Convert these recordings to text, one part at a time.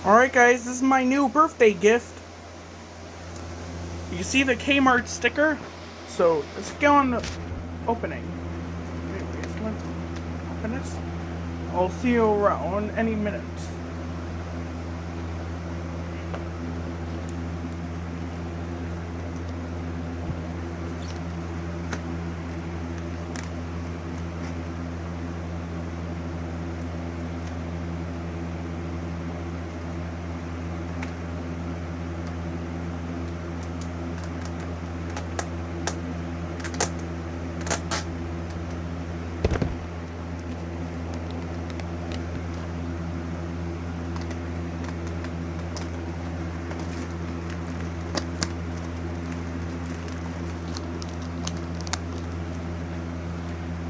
Alright guys, this is my new birthday gift. You see the Kmart sticker? So let's go on opening. Anyways, let's open this. I'll see you around any minute.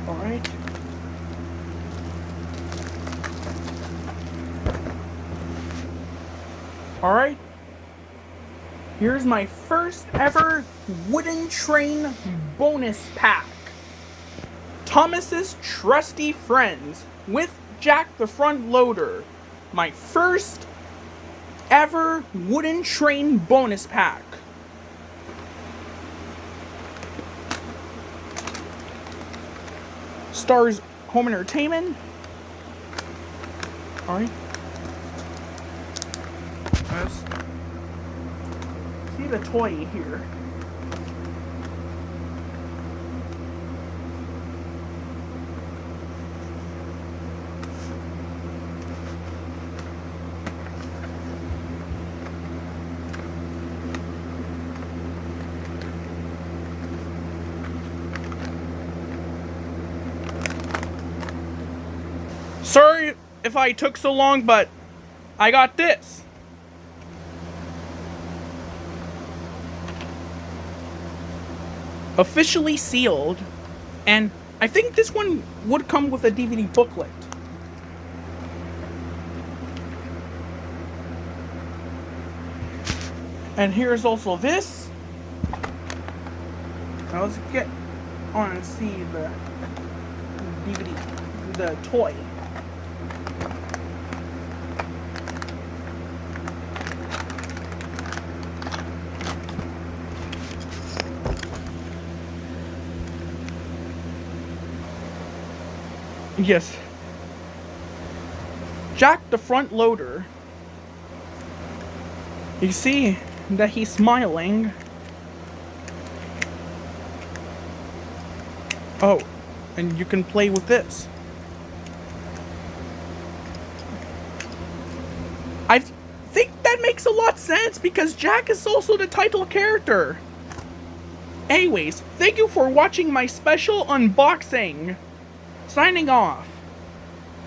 Alright. Alright. Here's my first ever wooden train bonus pack. Thomas's Trusty Friends with Jack the Front Loader. My first ever wooden train bonus pack. Stars Home Entertainment. Alright. Let's see the toy here. Sorry if I took so long, but I got this. Officially sealed, and I think this one would come with a DVD booklet. And here's also this. Now let's get on and see the DVD, the toy. Yes. Jack the Front Loader. You see that he's smiling. Oh, and you can play with this. I think that makes a lot of sense because Jack is also the title character. Anyways, thank you for watching my special unboxing. Signing off.